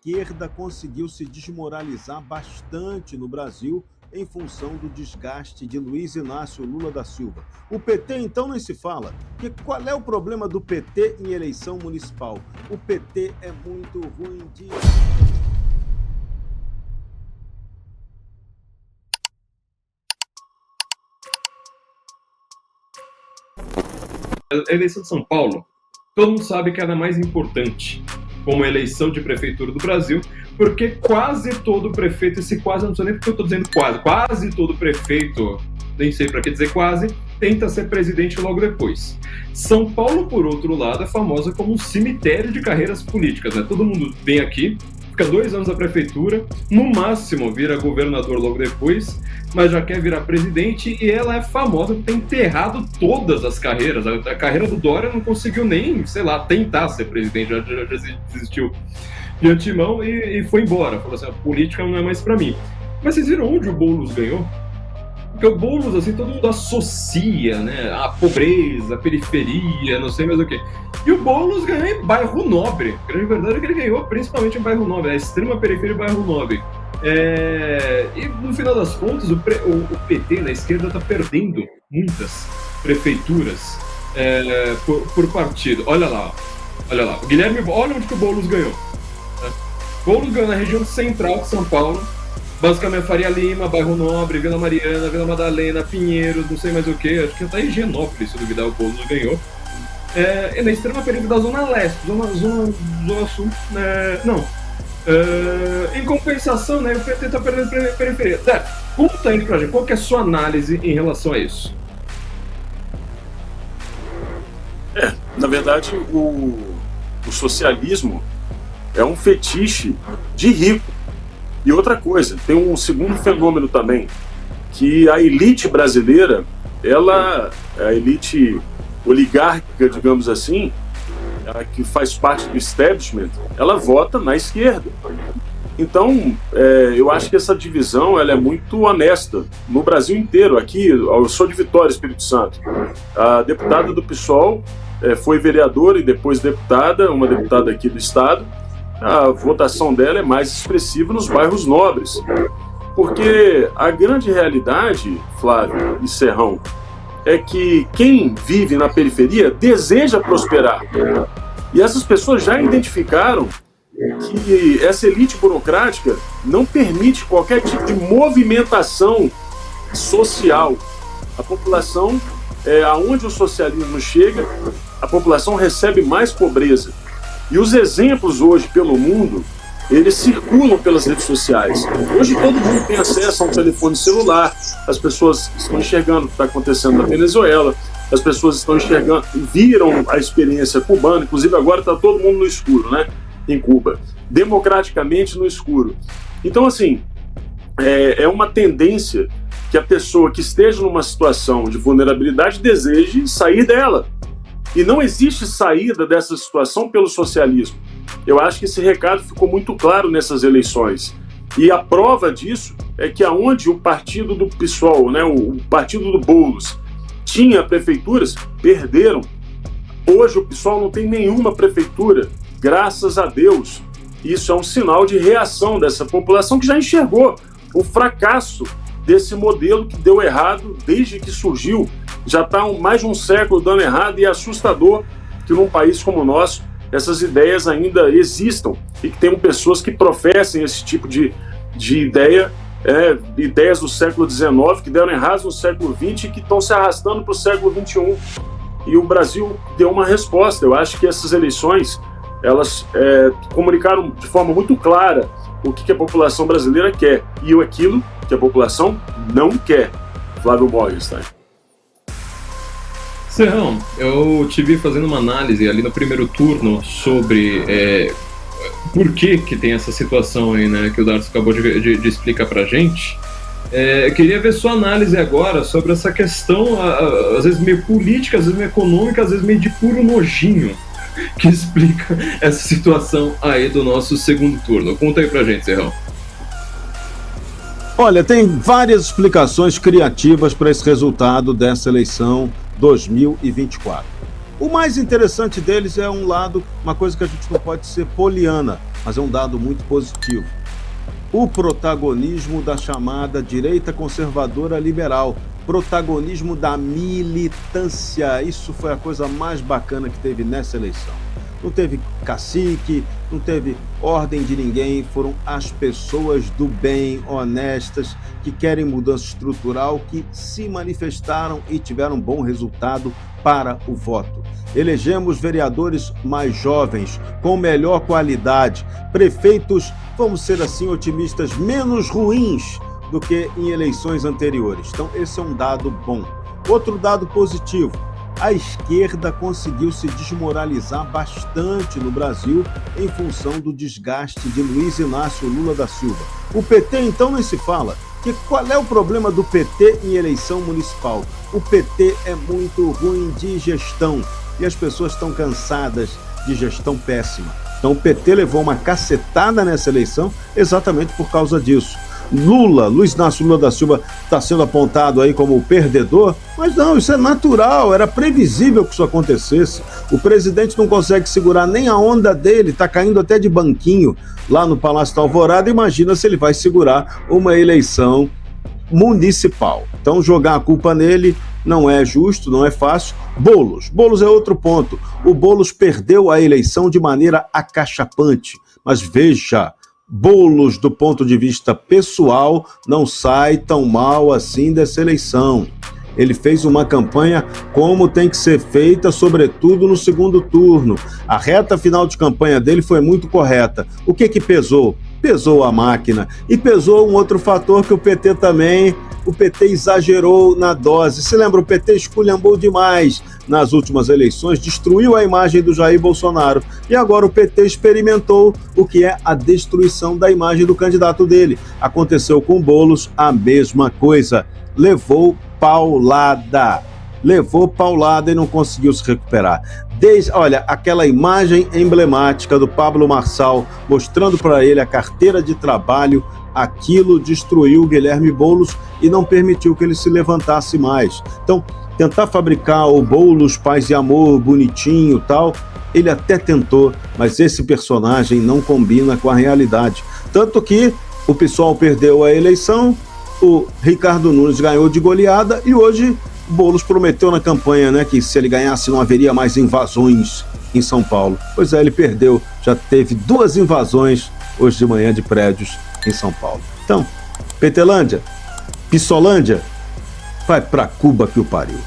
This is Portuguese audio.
esquerda conseguiu se desmoralizar bastante no Brasil em função do desgaste de Luiz Inácio Lula da Silva. O PT, então, nem se fala. Qual é o problema do PT em eleição municipal? O PT é muito ruim de... A eleição de São Paulo, todo mundo sabe que ela é mais importante como eleição de prefeitura do Brasil, porque quase todo prefeito, esse quase, não sei nem porque eu estou dizendo quase todo prefeito, nem sei para que dizer quase, tenta ser presidente logo depois. São Paulo, por outro lado, é famosa como um cemitério de carreiras políticas, né? Todo mundo vem aqui, fica 2 anos na prefeitura, no máximo vira governador logo depois, mas já quer virar presidente, e ela é famosa por ter enterrado todas as carreiras. A carreira do Dória não conseguiu nem, sei lá, tentar ser presidente, já desistiu de antemão e foi embora. Falou assim, a política não é mais pra mim. Mas vocês viram onde o Boulos ganhou? Porque o Boulos, assim, todo mundo associa, né, a pobreza, a periferia, não sei mais o quê. E o Boulos ganhou em bairro nobre. A grande verdade é que ele ganhou principalmente em bairro nobre, a extrema periferia do bairro nobre. E no final das contas, o PT na esquerda está perdendo muitas prefeituras por partido. Olha lá. O Guilherme, olha onde que o Boulos ganhou. Né? Boulos ganhou na região central de São Paulo. Basicamente Faria Lima, Bairro Nobre, Vila Mariana, Vila Madalena, Pinheiros, não sei mais o que, acho que até Higienópolis, se duvidar, o Boulos ganhou. E na extrema periferia da Zona Leste, Zona Sul, não. Em compensação, né, o PT está perdendo periferia. Conta aí pra gente, qual que é a sua análise em relação a isso? Na verdade, o socialismo é um fetiche de rico. E outra coisa, tem um segundo fenômeno também, que a elite brasileira, a elite oligárquica, digamos assim, que faz parte do establishment, ela vota na esquerda. Então, eu acho que essa divisão ela é muito honesta no Brasil inteiro. Aqui, eu sou de Vitória, Espírito Santo. A deputada do PSOL foi vereadora e depois deputada, uma deputada aqui do estado. A votação dela é mais expressiva nos bairros nobres. Porque a grande realidade, Flávio e Serrão, é que quem vive na periferia deseja prosperar. E essas pessoas já identificaram que essa elite burocrática não permite qualquer tipo de movimentação social. A população, aonde o socialismo chega, a população recebe mais pobreza. E os exemplos hoje pelo mundo, eles circulam pelas redes sociais. Hoje todo mundo tem acesso a um telefone celular, as pessoas estão enxergando o que está acontecendo na Venezuela, as pessoas estão enxergando, viram a experiência cubana, inclusive agora está todo mundo no escuro, né? Em Cuba, democraticamente no escuro. Então, assim, é uma tendência que a pessoa que esteja numa situação de vulnerabilidade deseje sair dela. E não existe saída dessa situação pelo socialismo. Eu acho que esse recado ficou muito claro nessas eleições. E a prova disso é que aonde o partido do PSOL, né, o partido do Boulos, tinha prefeituras, perderam. Hoje o PSOL não tem nenhuma prefeitura, graças a Deus. Isso é um sinal de reação dessa população que já enxergou o fracasso desse modelo que deu errado desde que surgiu. Já está mais de um século dando errado e é assustador que num país como o nosso essas ideias ainda existam e que tenham pessoas que professem esse tipo de ideia, ideias do século XIX que deram errado no século XX e que estão se arrastando para o século XXI. E o Brasil deu uma resposta. Eu acho que essas eleições elas comunicaram de forma muito clara o que a população brasileira quer e aquilo que a população não quer. Flávio Morgenstern. Serrão, eu te vi fazendo uma análise ali no primeiro turno sobre por que tem essa situação aí, né, que o Darcy acabou de explicar pra gente. Eu queria ver sua análise agora sobre essa questão, às vezes meio política, às vezes meio econômica, às vezes meio de puro nojinho, que explica essa situação aí do nosso segundo turno. Conta aí pra gente, Serrão. Olha, tem várias explicações criativas para esse resultado dessa eleição 2024. O mais interessante deles é uma coisa que a gente não pode ser poliana. mas é um dado muito positivo. O protagonismo da chamada direita conservadora liberal, protagonismo da militância, isso foi a coisa mais bacana que teve nessa eleição. Não teve cacique, não teve ordem de ninguém, foram as pessoas do bem, honestas, que querem mudança estrutural, que se manifestaram e tiveram bom resultado para o voto. Elegemos vereadores mais jovens, com melhor qualidade, prefeitos, vamos ser assim otimistas, menos ruins do que em eleições anteriores. Então esse é um dado bom. Outro dado positivo: a esquerda conseguiu se desmoralizar bastante no Brasil em função do desgaste de Luiz Inácio Lula da Silva. O PT, então, nem se fala. Que qual é o problema do PT em eleição municipal? O PT é muito ruim de gestão e as pessoas estão cansadas de gestão péssima. Então o PT levou uma cacetada nessa eleição exatamente por causa disso. Luiz Inácio Lula da Silva está sendo apontado aí como o perdedor, mas não, isso é natural, era previsível que isso acontecesse. O presidente não consegue segurar nem a onda dele, está caindo até de banquinho lá no Palácio da Alvorada, imagina se ele vai segurar uma eleição municipal. Então jogar a culpa nele não é justo, não é fácil. Boulos é outro ponto. O Boulos perdeu a eleição de maneira acachapante, mas veja, Boulos, do ponto de vista pessoal, não sai tão mal assim dessa eleição. Ele fez uma campanha como tem que ser feita, sobretudo no segundo turno. A reta final de campanha dele foi muito correta. O que pesou? Pesou a máquina. E pesou um outro fator que o PT exagerou na dose. Se lembra, o PT esculhambou demais nas últimas eleições, destruiu a imagem do Jair Bolsonaro. E agora o PT experimentou o que é a destruição da imagem do candidato dele. Aconteceu com o Boulos a mesma coisa. Levou paulada e não conseguiu se recuperar. Olha, aquela imagem emblemática do Pablo Marçal mostrando para ele a carteira de trabalho, aquilo destruiu o Guilherme Boulos e não permitiu que ele se levantasse mais. Então, tentar fabricar o Boulos paz e amor, bonitinho e tal, ele até tentou, mas esse personagem não combina com a realidade. Tanto que o PSOL perdeu a eleição, o Ricardo Nunes ganhou de goleada e hoje Boulos prometeu na campanha, né, que se ele ganhasse não haveria mais invasões em São Paulo. Pois é, ele perdeu, já teve 2 invasões hoje de manhã de prédios em São Paulo. Então, Petelândia, Pissolândia, vai pra Cuba que o pariu.